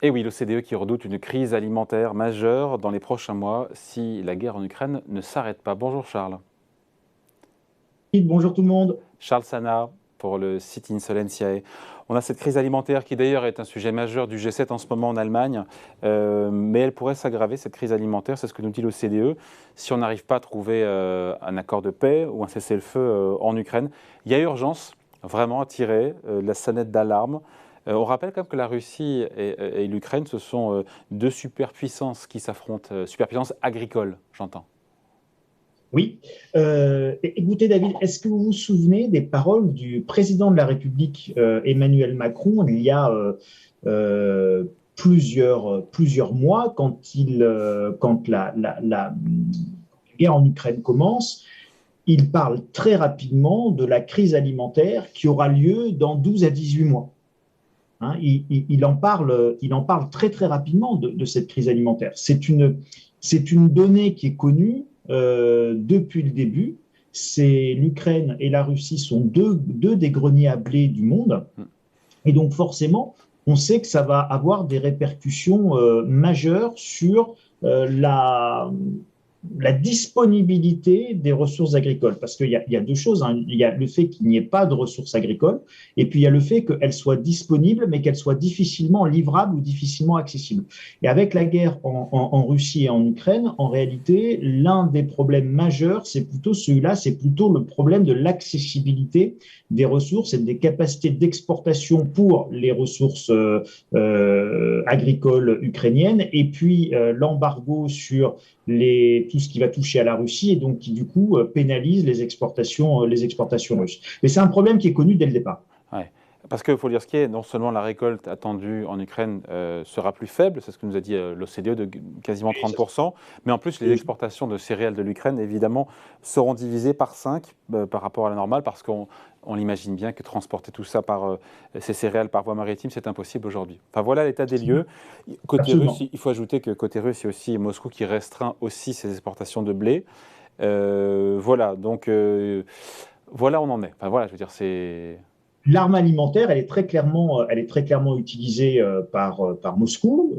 Et oui, l'OCDE qui redoute une crise alimentaire majeure dans les prochains mois si la guerre en Ukraine ne s'arrête pas. Bonjour Charles. Bonjour tout le monde. Charles Sana pour le site Insolentiae. On a cette crise alimentaire qui d'ailleurs est un sujet majeur du G7 en ce moment en Allemagne, mais elle pourrait s'aggraver, cette crise alimentaire, c'est ce que nous dit l'OCDE, si on n'arrive pas à trouver un accord de paix ou un cessez-le-feu en Ukraine. Il y a urgence vraiment à tirer la sonnette d'alarme. On rappelle quand même que la Russie et l'Ukraine, ce sont deux superpuissances qui s'affrontent, superpuissances agricoles, j'entends. Oui. Écoutez, David, est-ce que vous vous souvenez des paroles du président de la République, Emmanuel Macron, il y a plusieurs mois, quand la guerre en Ukraine commence? Il parle très rapidement de la crise alimentaire qui aura lieu dans 12 à 18 mois. Hein, il en parle très très rapidement de cette crise alimentaire. C'est une donnée qui est connue depuis le début. C'est l'Ukraine et la Russie sont deux des greniers à blé du monde. Et donc forcément, on sait que ça va avoir des répercussions majeures sur la disponibilité des ressources agricoles. Parce qu'il y a deux choses. Hein. Il y a le fait qu'il n'y ait pas de ressources agricoles, et puis il y a le fait qu'elles soient disponibles, mais qu'elles soient difficilement livrables ou difficilement accessibles. Et avec la guerre en Russie et en Ukraine, en réalité, l'un des problèmes majeurs, c'est plutôt celui-là, c'est plutôt le problème de l'accessibilité des ressources et des capacités d'exportation pour les ressources agricoles ukrainiennes, et puis l'embargo sur tout ce qui va toucher à la Russie et donc qui du coup pénalise les exportations russes. Mais c'est un problème qui est connu dès le départ. Ouais. Parce qu'il faut dire ce qui est, non seulement la récolte attendue en Ukraine sera plus faible, c'est ce que nous a dit l'OCDE, de quasiment 30%, mais en plus les exportations de céréales de l'Ukraine, évidemment, seront divisées par 5 par rapport à la normale, parce qu'on l'imagine bien que transporter tout ça ces céréales par voie maritime, c'est impossible aujourd'hui. Enfin voilà l'état des lieux. Côté russe, Absolument. il faut ajouter que côté russe, il y a aussi Moscou qui restreint aussi ses exportations de blé. Voilà, donc voilà où on en est. Enfin voilà, je veux dire, c'est... L'arme alimentaire, elle est très clairement utilisée par Moscou.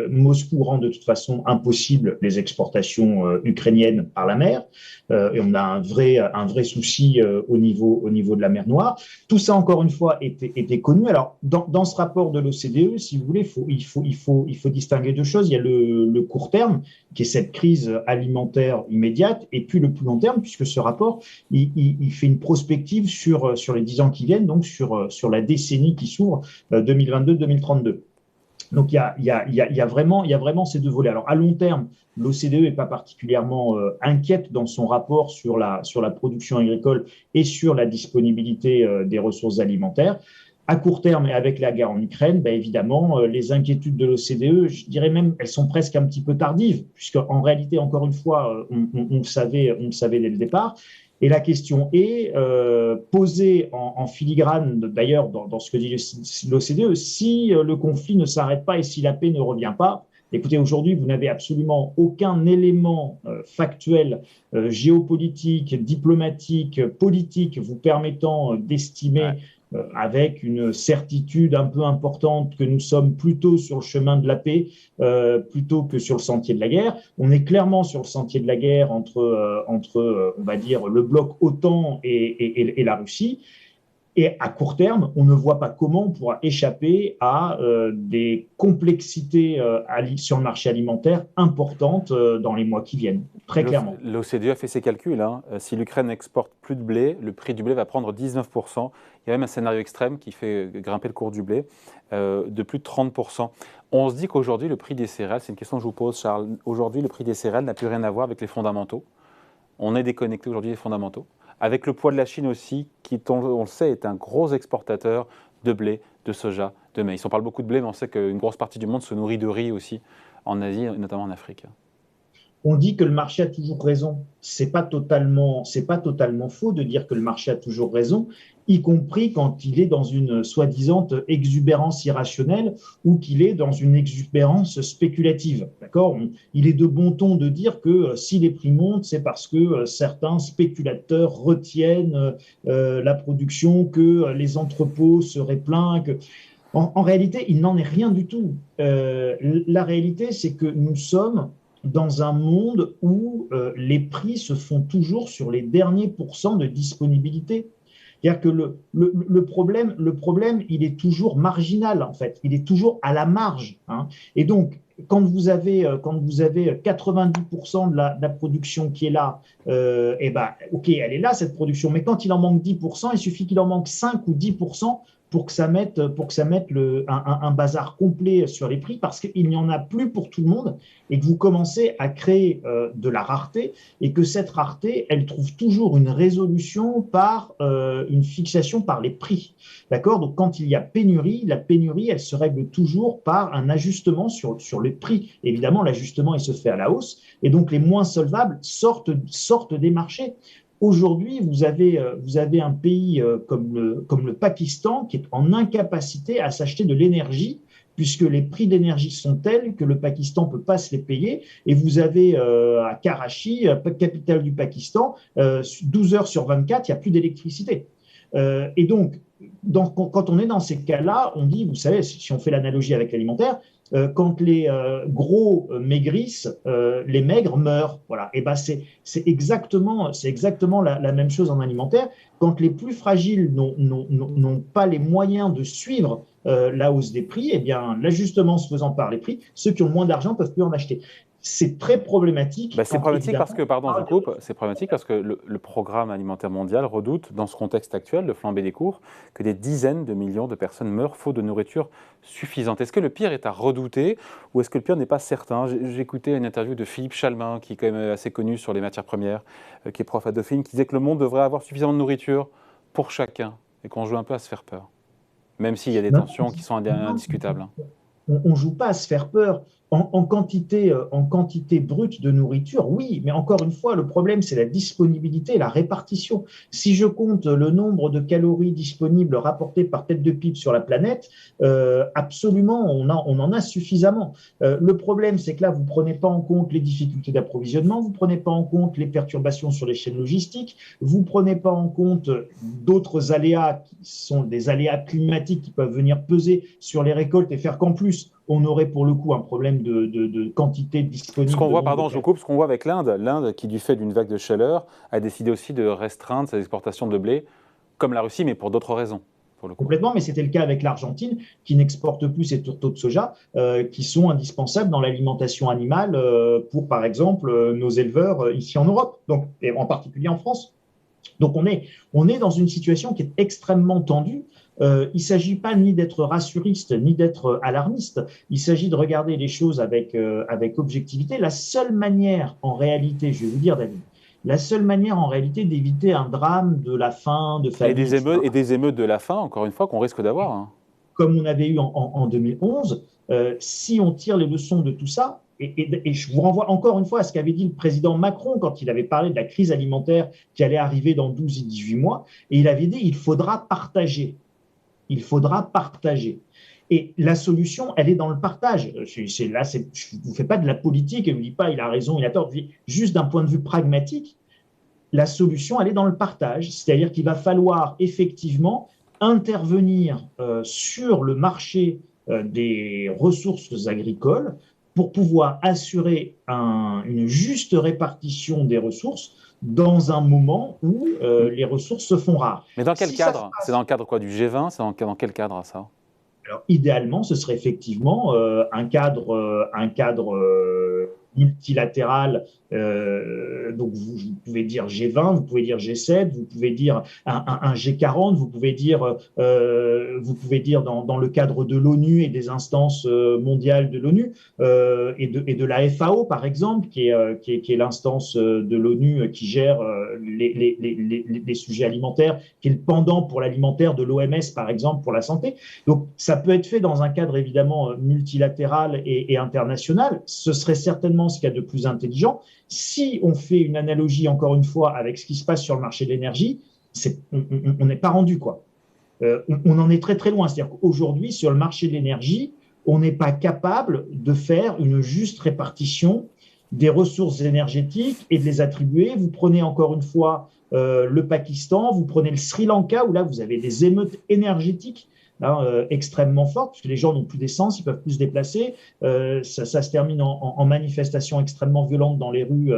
Moscou rend de toute façon impossible les exportations ukrainiennes par la mer. Et on a un vrai souci au niveau de la mer Noire. Tout ça, encore une fois, était connu. Alors, dans ce rapport de l'OCDE, si vous voulez, il faut distinguer deux choses. Il y a le court terme, qui est cette crise alimentaire immédiate, et puis le plus long terme, puisque ce rapport, il fait une prospective sur les 10 ans qui viennent, donc sur la décennie qui s'ouvre 2022-2032. Donc il y a vraiment ces deux volets. Alors à long terme, l'OCDE n'est pas particulièrement inquiète dans son rapport sur la production agricole et sur la disponibilité des ressources alimentaires. À court terme et avec la guerre en Ukraine, ben évidemment, les inquiétudes de l'OCDE, je dirais même, elles sont presque un petit peu tardives, puisqu'en réalité, encore une fois, on le savait dès le départ. Et la question est posée en filigrane, d'ailleurs, dans ce que dit l'OCDE, si le conflit ne s'arrête pas et si la paix ne revient pas. Écoutez, aujourd'hui, vous n'avez absolument aucun élément factuel, géopolitique, diplomatique, politique vous permettant Ouais. d'estimer avec une certitude un peu importante que nous sommes plutôt sur le chemin de la paix plutôt que sur le sentier de la guerre. On est clairement sur le sentier de la guerre entre on va dire, le bloc OTAN et la Russie. Et à court terme, on ne voit pas comment on pourra échapper à des complexités sur le marché alimentaire importantes dans les mois qui viennent, très clairement. L'OCDE a fait ses calculs. Hein. Si l'Ukraine n'exporte plus de blé, le prix du blé va prendre 19%. Il y a même un scénario extrême qui fait grimper le cours du blé de plus de 30%. On se dit qu'aujourd'hui, le prix des céréales, c'est une question que je vous pose, Charles, aujourd'hui, le prix des céréales n'a plus rien à voir avec les fondamentaux. On est déconnecté aujourd'hui des fondamentaux. Avec le poids de la Chine aussi, qui, on le sait, est un gros exportateur de blé, de soja, de maïs. On parle beaucoup de blé, mais on sait qu'une grosse partie du monde se nourrit de riz aussi, en Asie, notamment en Afrique. On dit que le marché a toujours raison. C'est pas totalement faux de dire que le marché a toujours raison, y compris quand il est dans une soi-disant exubérance irrationnelle ou qu'il est dans une exubérance spéculative. D'accord? Il est de bon ton de dire que si les prix montent, c'est parce que certains spéculateurs retiennent la production, que les entrepôts seraient pleins, que En réalité, il n'en est rien du tout. La réalité, c'est que nous sommes dans un monde où les prix se font toujours sur les derniers pourcents de disponibilité. C'est-à-dire que le problème, il est toujours marginal, en fait. Il est toujours à la marge, hein. Et donc, quand vous avez 90% de la production qui est là, eh ben, OK, elle est là, cette production. Mais quand il en manque 10%, il suffit qu'il en manque 5 ou 10% pour que ça mette un bazar complet sur les prix, parce qu'il n'y en a plus pour tout le monde et que vous commencez à créer de la rareté, et que cette rareté, elle trouve toujours une résolution par une fixation par les prix. D'accord? Donc, quand il y a pénurie, la pénurie, elle se règle toujours par un ajustement sur le prix. Évidemment, l'ajustement, il se fait à la hausse, et donc les moins solvables sortent des marchés. Aujourd'hui, vous avez un pays comme le Pakistan qui est en incapacité à s'acheter de l'énergie, puisque les prix d'énergie sont tels que le Pakistan ne peut pas se les payer. Et vous avez à Karachi, capitale du Pakistan, 12 heures sur 24, il n'y a plus d'électricité. Et donc, quand on est dans ces cas-là, on dit, vous savez, si on fait l'analogie avec l'alimentaire, quand les gros maigrissent, les maigres meurent. Voilà. Et ben c'est exactement la même chose en alimentaire. Quand les plus fragiles n'ont pas les moyens de suivre la hausse des prix, eh bien, l'ajustement se faisant par les prix, ceux qui ont moins d'argent ne peuvent plus en acheter. C'est très problématique. C'est problématique parce que, pardon, je coupe, c'est problématique parce que le programme alimentaire mondial redoute, dans ce contexte actuel de flambée des cours, que des dizaines de millions de personnes meurent faute de nourriture suffisante. Est-ce que le pire est à redouter ou est-ce que le pire n'est pas certain? J'ai écouté une interview de Philippe Chalmin, qui est quand même assez connu sur les matières premières, qui est prof à Dauphine, qui disait que le monde devrait avoir suffisamment de nourriture pour chacun et qu'on joue un peu à se faire peur, même s'il y a des tensions qui sont indiscutables. On ne joue pas à se faire peur. En quantité brute de nourriture, oui, mais encore une fois, le problème, c'est la disponibilité et la répartition. Si je compte le nombre de calories disponibles rapportées par tête de pipe sur la planète, absolument, on en a suffisamment. Le problème, c'est que là, vous ne prenez pas en compte les difficultés d'approvisionnement, vous ne prenez pas en compte les perturbations sur les chaînes logistiques, vous ne prenez pas en compte d'autres aléas qui sont des aléas climatiques qui peuvent venir peser sur les récoltes et faire qu'en plus, on aurait pour le coup un problème de quantité disponible. Ce qu'on voit, pardon, je vous coupe, ce qu'on voit avec l'Inde qui, du fait d'une vague de chaleur, a décidé aussi de restreindre ses exportations de blé, comme la Russie, mais pour d'autres raisons. Pour le coup. Complètement, mais c'était le cas avec l'Argentine, qui n'exporte plus ses tourteaux de soja, qui sont indispensables dans l'alimentation animale pour, par exemple, nos éleveurs ici en Europe, donc, et en particulier en France. Donc, on est dans une situation qui est extrêmement tendue. Il ne s'agit pas ni d'être rassuriste, ni d'être alarmiste. Il s'agit de regarder les choses avec objectivité. La seule manière, en réalité, je vais vous dire, David, la seule manière, en réalité, d'éviter un drame de la faim, de famine, et des émeutes de la faim, encore une fois, qu'on risque d'avoir. Hein. Comme on avait eu en 2011, si on tire les leçons de tout ça, et je vous renvoie encore une fois à ce qu'avait dit le président Macron quand il avait parlé de la crise alimentaire qui allait arriver dans 12 et 18 mois, et il avait dit il faudra partager. Il faudra partager. Et la solution, elle est dans le partage. Là, je ne vous fais pas de la politique et je ne vous dis pas il a raison, il a tort. Juste d'un point de vue pragmatique, la solution, elle est dans le partage. C'est-à-dire qu'il va falloir effectivement intervenir sur le marché des ressources agricoles pour pouvoir assurer une juste répartition des ressources dans un moment où les ressources se font rares. Mais dans quel cadre? C'est dans le cadre quoi, du G20? C'est dans quel cadre ça? Alors, idéalement, ce serait effectivement un cadre multilatéral. Donc, vous pouvez dire G20, vous pouvez dire G7, vous pouvez dire un G40, vous pouvez dire dans le cadre de l'ONU et des instances mondiales de l'ONU et de la FAO, par exemple, qui est l'instance de l'ONU qui gère les sujets alimentaires, qui est le pendant pour l'alimentaire de l'OMS, par exemple, pour la santé. Donc, ça peut être fait dans un cadre évidemment multilatéral et international. Ce serait certainement ce qu'il y a de plus intelligent. Si on fait une analogie, encore une fois, avec ce qui se passe sur le marché de l'énergie, on n'est pas rendu, quoi. On en est très, très loin. C'est-à-dire qu'aujourd'hui, sur le marché de l'énergie, on n'est pas capable de faire une juste répartition des ressources énergétiques et de les attribuer. Vous prenez encore une fois le Pakistan, vous prenez le Sri Lanka, où là, vous avez des émeutes énergétiques hein, extrêmement forte, puisque les gens n'ont plus d'essence, ils peuvent plus se déplacer. Ça se termine en manifestations extrêmement violentes dans les rues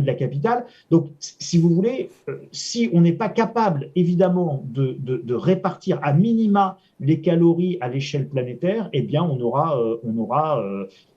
de la capitale. Donc, si vous voulez, si on n'est pas capable, évidemment, de répartir à minima les calories à l'échelle planétaire, eh bien, on aura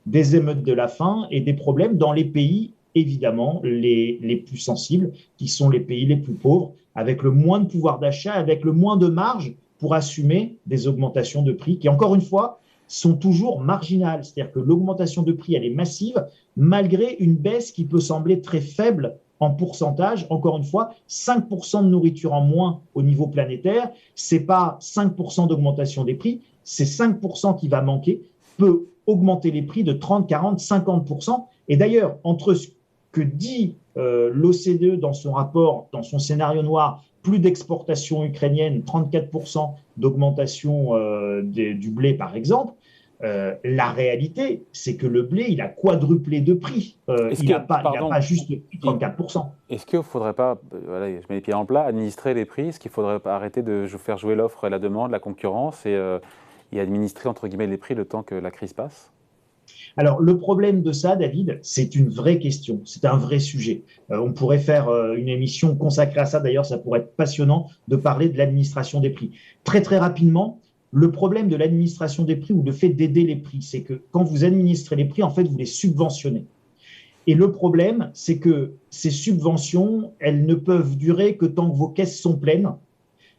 des émeutes de la faim et des problèmes dans les pays, évidemment, les plus sensibles, qui sont les pays les plus pauvres, avec le moins de pouvoir d'achat, avec le moins de marge pour assumer des augmentations de prix qui, encore une fois, sont toujours marginales. C'est-à-dire que l'augmentation de prix, elle est massive, malgré une baisse qui peut sembler très faible en pourcentage. Encore une fois, 5% de nourriture en moins au niveau planétaire, ce n'est pas 5% d'augmentation des prix, c'est 5% qui va manquer, peut augmenter les prix de 30, 40, 50%. Et d'ailleurs, entre ce que dit l'OCDE dans son rapport, dans son scénario noir, plus d'exportation ukrainienne, 34% d'augmentation du blé par exemple, la réalité, c'est que le blé, il a quadruplé de prix. Il n'a pas juste pris 34%. Est-ce qu'il ne faudrait pas, voilà, je mets les pieds dans le plat, administrer les prix? Est-ce qu'il ne faudrait pas arrêter de faire jouer l'offre et la demande, la concurrence, et administrer entre guillemets les prix le temps que la crise passe? Alors, le problème de ça, David, c'est une vraie question, c'est un vrai sujet. On pourrait faire une émission consacrée à ça, d'ailleurs, ça pourrait être passionnant de parler de l'administration des prix. Très, très rapidement, le problème de l'administration des prix ou le fait d'aider les prix, c'est que quand vous administrez les prix, en fait, vous les subventionnez. Et le problème, c'est que ces subventions, elles ne peuvent durer que tant que vos caisses sont pleines,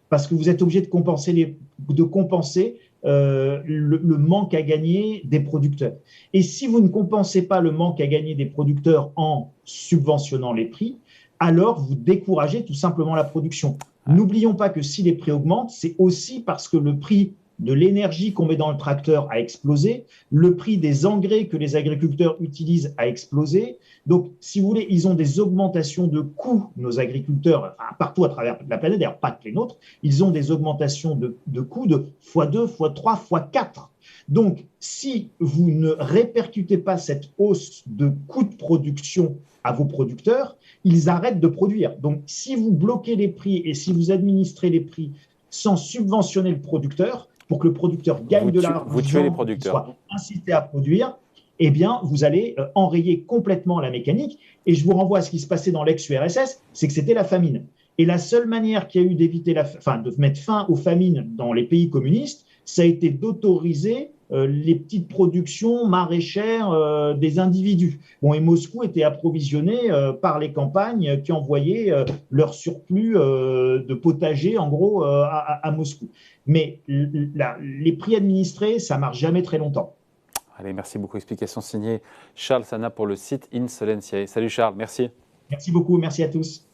parce que vous êtes obligé de compenser le manque à gagner des producteurs. Et si vous ne compensez pas le manque à gagner des producteurs en subventionnant les prix, alors vous découragez tout simplement la production. N'oublions pas que si les prix augmentent, c'est aussi parce que le prix de l'énergie qu'on met dans le tracteur a explosé, le prix des engrais que les agriculteurs utilisent a explosé. Donc, si vous voulez, ils ont des augmentations de coûts, nos agriculteurs, partout à travers la planète, d'ailleurs pas que les nôtres, ils ont des augmentations de coûts de x2, x3, x4. Donc, si vous ne répercutez pas cette hausse de coûts de production à vos producteurs, ils arrêtent de produire. Donc, si vous bloquez les prix et si vous administrez les prix sans subventionner le producteur, pour que le producteur gagne de l'argent, vous tuez les producteurs, soit incité à produire, eh bien, vous allez enrayer complètement la mécanique. Et je vous renvoie à ce qui se passait dans l'ex-URSS, c'est que c'était la famine. Et la seule manière qu'il y a eu d'éviter de mettre fin aux famines dans les pays communistes, ça a été d'autoriser les petites productions maraîchères des individus. Bon, et Moscou était approvisionné par les campagnes qui envoyaient leur surplus de potager, en gros, à Moscou. Mais les prix administrés, ça ne marche jamais très longtemps. Allez, merci beaucoup. Explication signée Charles Sana pour le site Insolentiae. Salut Charles, merci. Merci beaucoup, merci à tous.